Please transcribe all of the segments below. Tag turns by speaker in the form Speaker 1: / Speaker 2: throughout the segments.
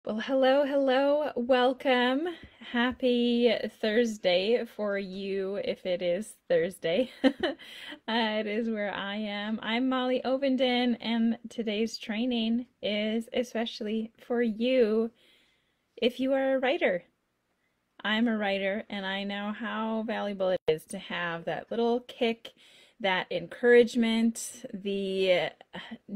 Speaker 1: Well, hello, hello, welcome. Happy Thursday for you if it is Thursday. It is where I am. I'm Molly Ovenden, and today's training is especially for you if you are a writer. I'm a writer, and I know how valuable it is to have that little kick, that encouragement, the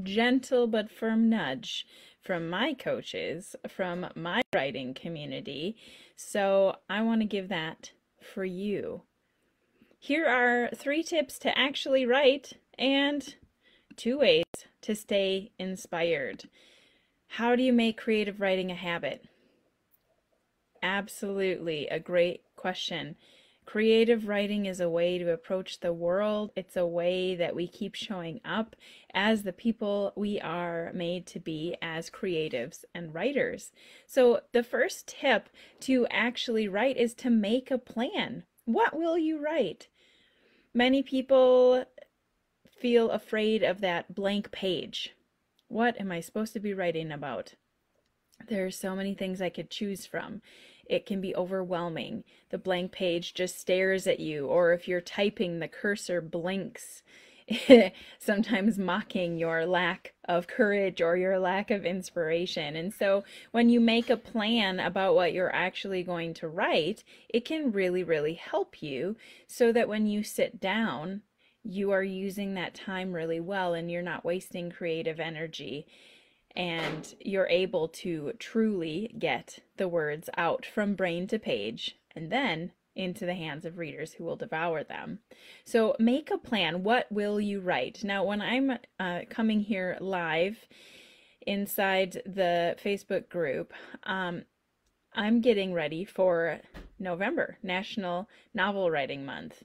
Speaker 1: gentle but firm nudge from my coaches, from my writing community. So I want to give that for you. Here are 3 tips to actually write and 2 ways to stay inspired. How do you make creative writing a habit? Absolutely, a great question. Creative writing is a way to approach the world. It's a way that we keep showing up as the people we are made to be as creatives and writers. So the first tip to actually write is to make a plan. What will you write? Many people feel afraid of that blank page. What am I supposed to be writing about? There are so many things I could choose from. It can be overwhelming. The blank page just stares at you, or if you're typing, the cursor blinks, sometimes mocking your lack of courage or your lack of inspiration. And so when you make a plan about what you're actually going to write, it can really, really help you so that when you sit down, you are using that time really well and you're not wasting creative energy. And you're able to truly get the words out from brain to page and then into the hands of readers who will devour them. So make a plan. What will you write? Now, when I'm coming here live inside the Facebook group, I'm getting ready for November, National Novel Writing Month.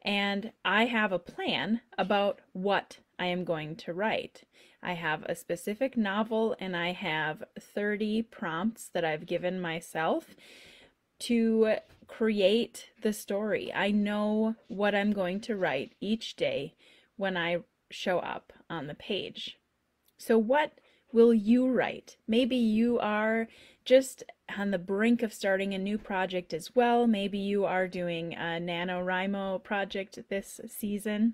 Speaker 1: And I have a plan about what I am going to write. I have a specific novel and I have 30 prompts that I've given myself to create the story. I know what I'm going to write each day when I show up on the page. So what will you write? Maybe you are just on the brink of starting a new project as well. Maybe you are doing a NaNoWriMo project this season.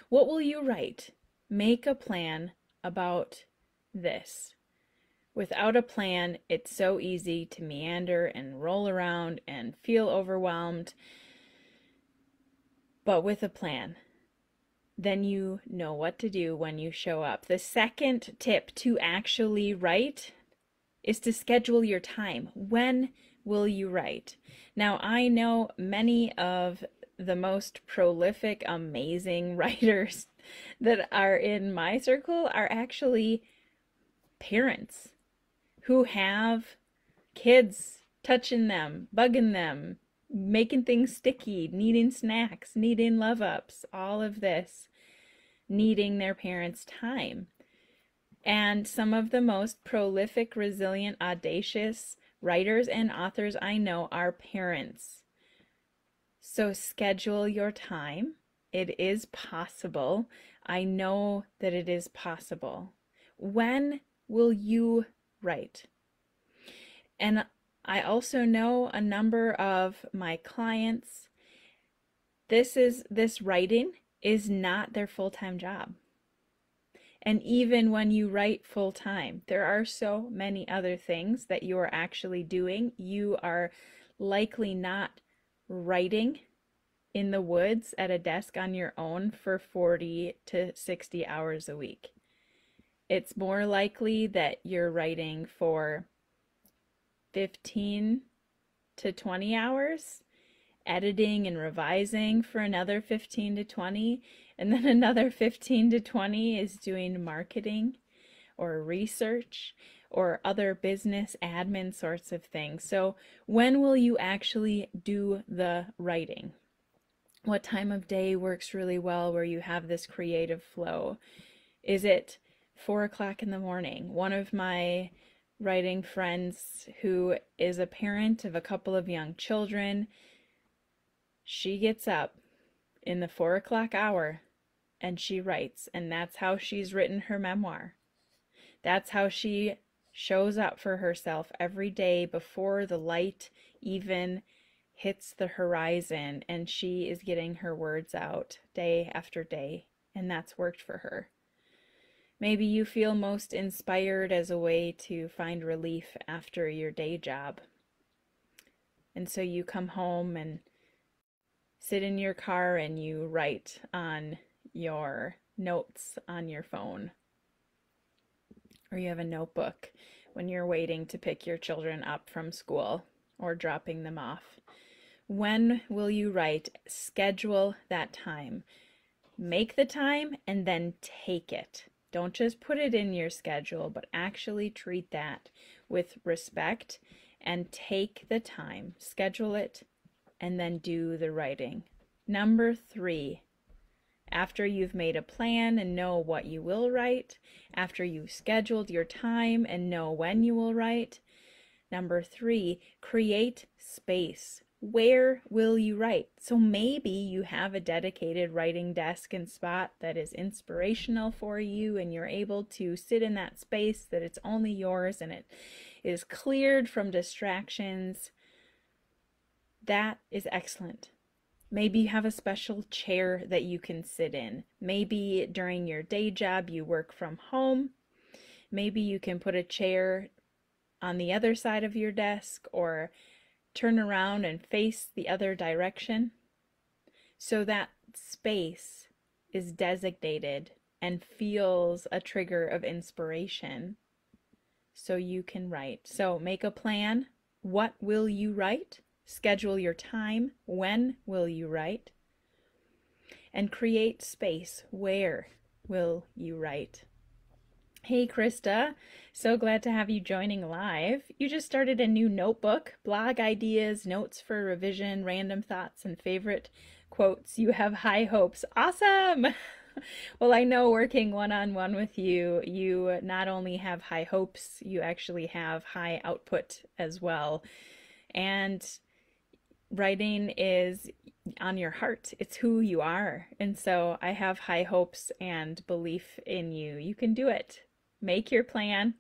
Speaker 1: What will you write? Make a plan about this. Without a plan, it's so easy to meander and roll around and feel overwhelmed. But with a plan, then you know what to do when you show up. The second tip to actually write is to schedule your time. When will you write? Now, I know many of the most prolific, amazing writers that are in my circle are actually parents who have kids touching them, bugging them, making things sticky, needing snacks, needing love ups, all of this, needing their parents' time. And some of the most prolific, resilient, audacious writers and authors I know are parents. So schedule your time. It is possible. I know that it is possible. When will you write? And I also know a number of my clients, this writing is not their full-time job. And even when you write full-time, there are so many other things that you are actually doing. You are likely not writing in the woods at a desk on your own for 40 to 60 hours a week. It's more likely that you're writing for 15 to 20 hours, editing and revising for another 15 to 20, and then another 15 to 20 is doing marketing or research or other business admin sorts of things. So when will you actually do the writing? What time of day works really well where you have this creative flow? Is it 4 o'clock in the morning? One of my writing friends who is a parent of a couple of young children, she gets up in the 4 o'clock hour and she writes, and that's how she's written her memoir. That's how she shows up for herself every day before the light even hits the horizon, and she is getting her words out day after day, and that's worked for her. Maybe you feel most inspired as a way to find relief after your day job. And so you come home and sit in your car and you write on your notes on your phone. Or you have a notebook when you're waiting to pick your children up from school or dropping them off. When will you write? Schedule that time. Make the time and then take it. Don't just put it in your schedule, but actually treat that with respect and take the time. Schedule it and then do the writing. Number 3, after you've made a plan and know what you will write, after you've scheduled your time and know when you will write, number 3, create space. Where will you write? So maybe you have a dedicated writing desk and spot that is inspirational for you, and you're able to sit in that space that it's only yours and it is cleared from distractions. That is excellent. Maybe you have a special chair that you can sit in. Maybe during your day job you work from home. Maybe you can put a chair on the other side of your desk or turn around and face the other direction so that space is designated and feels a trigger of inspiration so you can write. So make a plan. What will you write? Schedule your time. When will you write? And create space. Where will you write? Hey Krista, so glad to have you joining live. You just started a new notebook, blog ideas, notes for revision, random thoughts, and favorite quotes. You have high hopes. Awesome! Well, I know working one-on-one with you, you not only have high hopes, you actually have high output as well. And writing is on your heart. It's who you are. And so I have high hopes and belief in you. You can do it. Make your plan.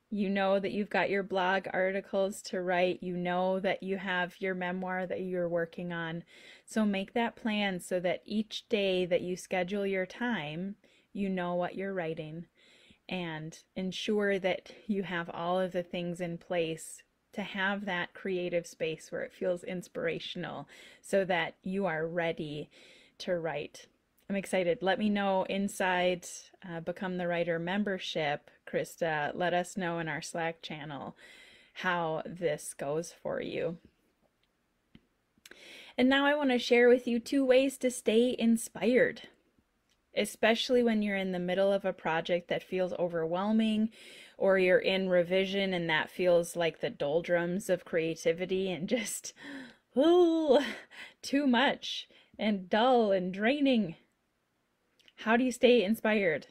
Speaker 1: You know that you've got your blog articles to write. You know that you have your memoir that you're working on. So make that plan so that each day that you schedule your time, you know what you're writing, and ensure that you have all of the things in place to have that creative space where it feels inspirational so that you are ready to write. I'm excited. Let me know inside Become the Writer membership, Krista. Let us know in our Slack channel how this goes for you. And now I want to share with you 2 ways to stay inspired, especially when you're in the middle of a project that feels overwhelming, or you're in revision and that feels like the doldrums of creativity and just too much and dull and draining. How do you stay inspired?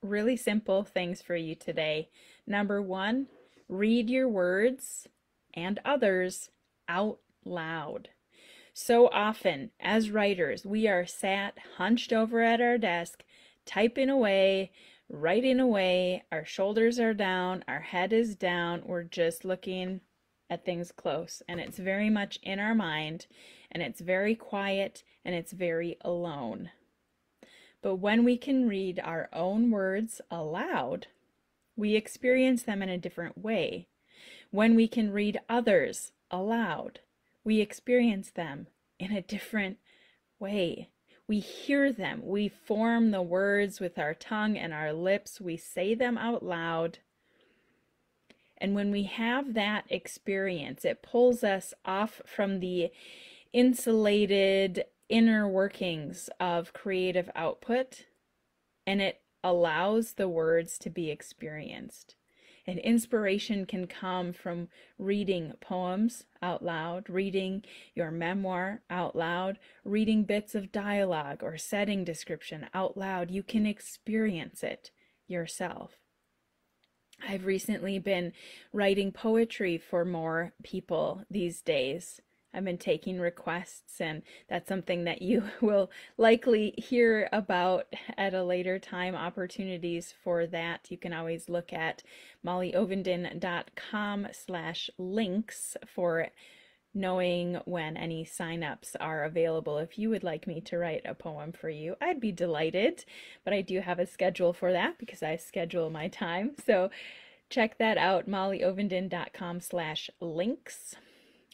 Speaker 1: Really simple things for you today. Number 1, read your words and others out loud. So often as writers, we are sat hunched over at our desk, typing away, writing away, our shoulders are down, our head is down, we're just looking at things close, and it's very much in our mind, and it's very quiet, and it's very alone. But when we can read our own words aloud, we experience them in a different way. When we can read others aloud, we experience them in a different way. We hear them. We form the words with our tongue and our lips. We say them out loud. And when we have that experience, it pulls us off from the insulated inner workings of creative output, and it allows the words to be experienced. And inspiration can come from reading poems out loud, reading your memoir out loud, reading bits of dialogue or setting description out loud. You can experience it yourself. I've recently been writing poetry for more people these days, I've been taking requests, and that's something that you will likely hear about at a later time. Opportunities for that. You can always look at mollyovenden.com/links for knowing when any signups are available. If you would like me to write a poem for you, I'd be delighted, but I do have a schedule for that because I schedule my time. So check that out, mollyovenden.com/links.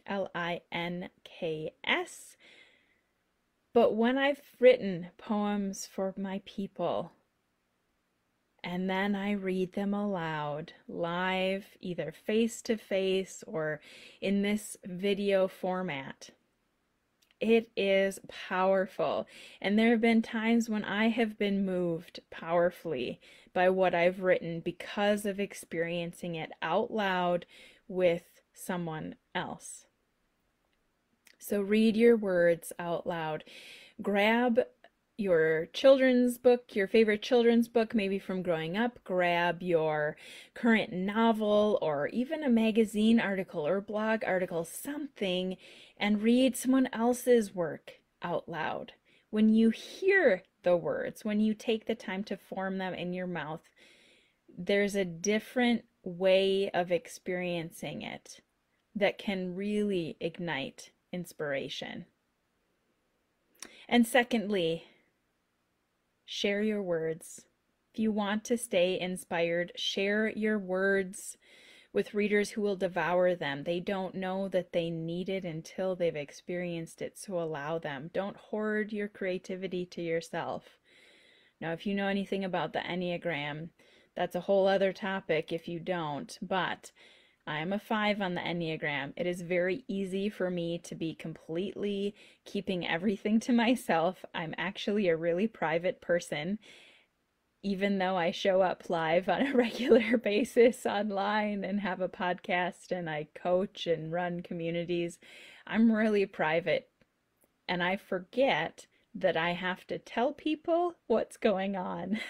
Speaker 1: LINKS. But when I've written poems for my people and then I read them aloud, live, either face to face or in this video format, it is powerful. And there have been times when I have been moved powerfully by what I've written because of experiencing it out loud with someone else. So read your words out loud. Grab your children's book, your favorite children's book, maybe from growing up. Grab your current novel or even a magazine article or blog article, something, and read someone else's work out loud. When you hear the words, when you take the time to form them in your mouth, there's a different way of experiencing it that can really ignite inspiration. And secondly, share your words. If you want to stay inspired, share your words with readers who will devour them. They don't know that they need it until they've experienced it, so allow them. Don't hoard your creativity to yourself. Now, if you know anything about the Enneagram, that's a whole other topic if you don't, but I'm a 5 on the Enneagram. It is very easy for me to be completely keeping everything to myself. I'm actually a really private person, even though I show up live on a regular basis online and have a podcast and I coach and run communities. I'm really private, and I forget that I have to tell people what's going on.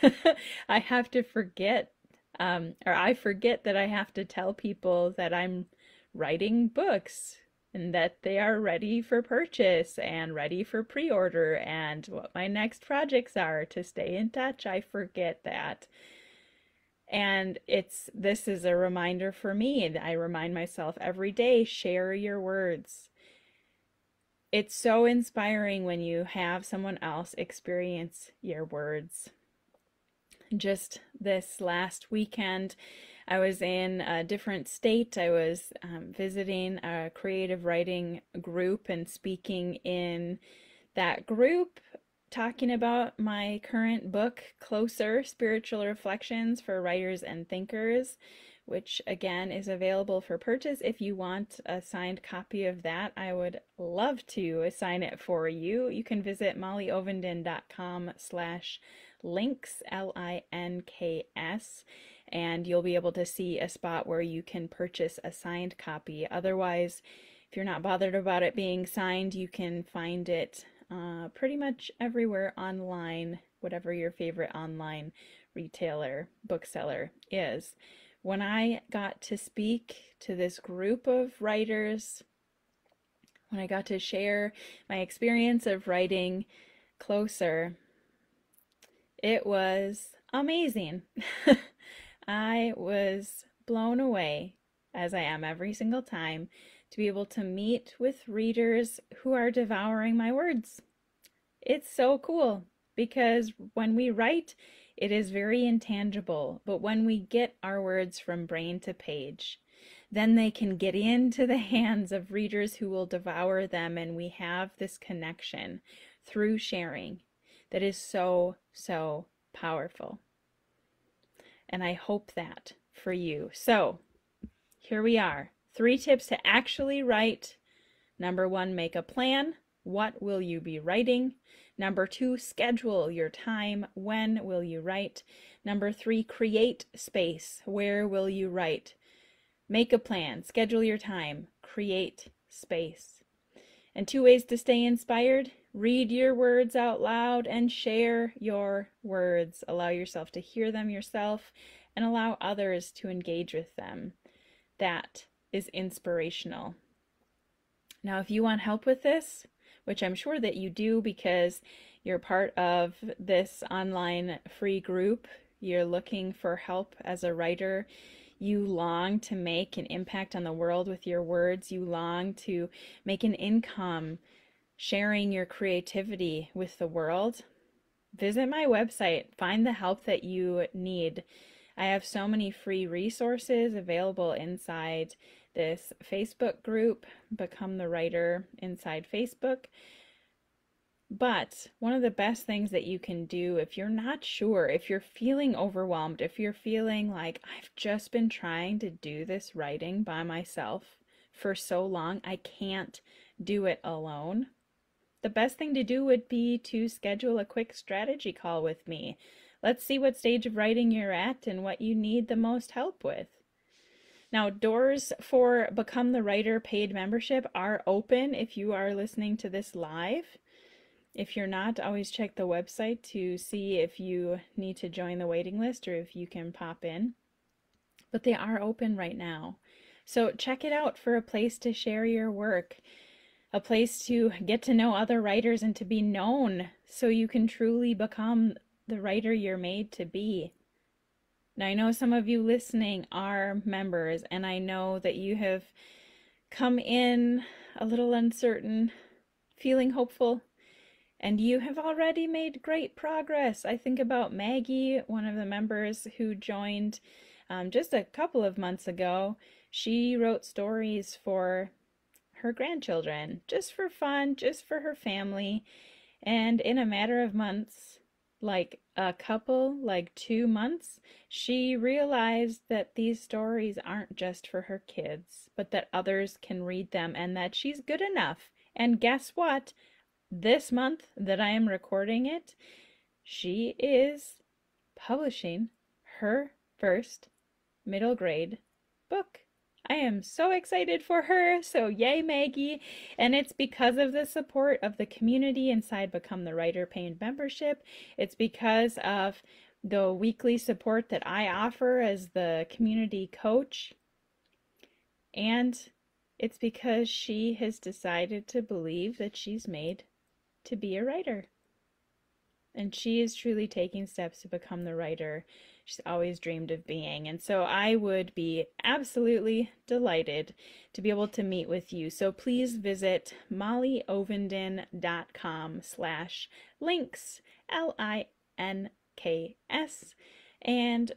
Speaker 1: I have to forget I forget that I have to tell people that I'm writing books and that they are ready for purchase and ready for pre-order and what my next projects are to stay in touch. I forget that. And this is a reminder for me. I remind myself every day, share your words. It's so inspiring when you have someone else experience your words. Just this last weekend, I was in a different state. I was visiting a creative writing group and speaking in that group, talking about my current book, Closer, Spiritual Reflections for Writers and Thinkers, which again is available for purchase. If you want a signed copy of that, I would love to assign it for you. You can visit mollyovenden.com/links, LINKS, and you'll be able to see a spot where you can purchase a signed copy. Otherwise, if you're not bothered about it being signed, you can find it pretty much everywhere online, whatever your favorite online retailer, bookseller is. When I got to speak to this group of writers, when I got to share my experience of writing Closer, it was amazing. I was blown away, as I am every single time, to be able to meet with readers who are devouring my words. It's so cool because when we write, it is very intangible, but when we get our words from brain to page, then they can get into the hands of readers who will devour them, and we have this connection through sharing that is so, so powerful. And I hope that for you. So here we are. 3 tips to actually write. Number 1, make a plan. What will you be writing? Number 2, schedule your time. When will you write? Number 3, create space. Where will you write? Make a plan, schedule your time, create space. And 2 ways to stay inspired: read your words out loud and share your words. Allow yourself to hear them yourself and allow others to engage with them. That is inspirational. Now, if you want help with this, which I'm sure that you do because you're part of this online free group, you're looking for help as a writer, you long to make an impact on the world with your words, you long to make an income sharing your creativity with the world, visit my website, find the help that you need. I have so many free resources available inside this Facebook group, Become the Writer inside Facebook. But one of the best things that you can do if you're not sure, if you're feeling overwhelmed, if you're feeling like I've just been trying to do this writing by myself for so long, I can't do it alone. The best thing to do would be to schedule a quick strategy call with me. Let's see what stage of writing you're at and what you need the most help with. Now, doors for Become the Writer paid membership are open if you are listening to this live. If you're not, always check the website to see if you need to join the waiting list or if you can pop in. But they are open right now. So check it out for a place to share your work, a place to get to know other writers and to be known so you can truly become the writer you're made to be. Now, I know some of you listening are members, and I know that you have come in a little uncertain, feeling hopeful, and you have already made great progress. I think about Maggie, one of the members who joined just a couple of months ago. She wrote stories for her grandchildren, just for fun, just for her family. And in a matter of months, like 2 months, she realized that these stories aren't just for her kids, but that others can read them and that she's good enough. And guess what? This month that I am recording it, she is publishing her first middle grade book. I am so excited for her, so yay Maggie, and it's because of the support of the community inside Become the Writer paid membership. It's because of the weekly support that I offer as the community coach, and it's because she has decided to believe that she's made to be a writer. And she is truly taking steps to become the writer she's always dreamed of being. And so I would be absolutely delighted to be able to meet with you. So please visit mollyovenden.com/links, LINKS, and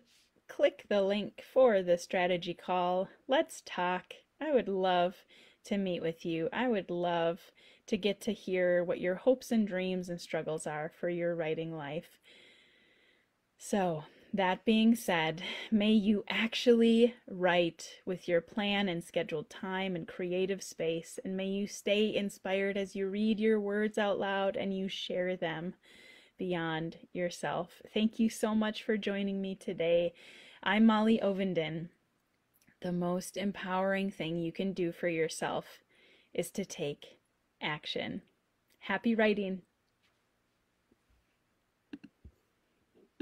Speaker 1: click the link for the strategy call. Let's talk. I would love to meet with you. I would love to get to hear what your hopes and dreams and struggles are for your writing life. So, that being said, may you actually write with your plan and scheduled time and creative space, and may you stay inspired as you read your words out loud and you share them beyond yourself. Thank you so much for joining me today. I'm Molly Ovenden. The most empowering thing you can do for yourself is to take action. Happy writing.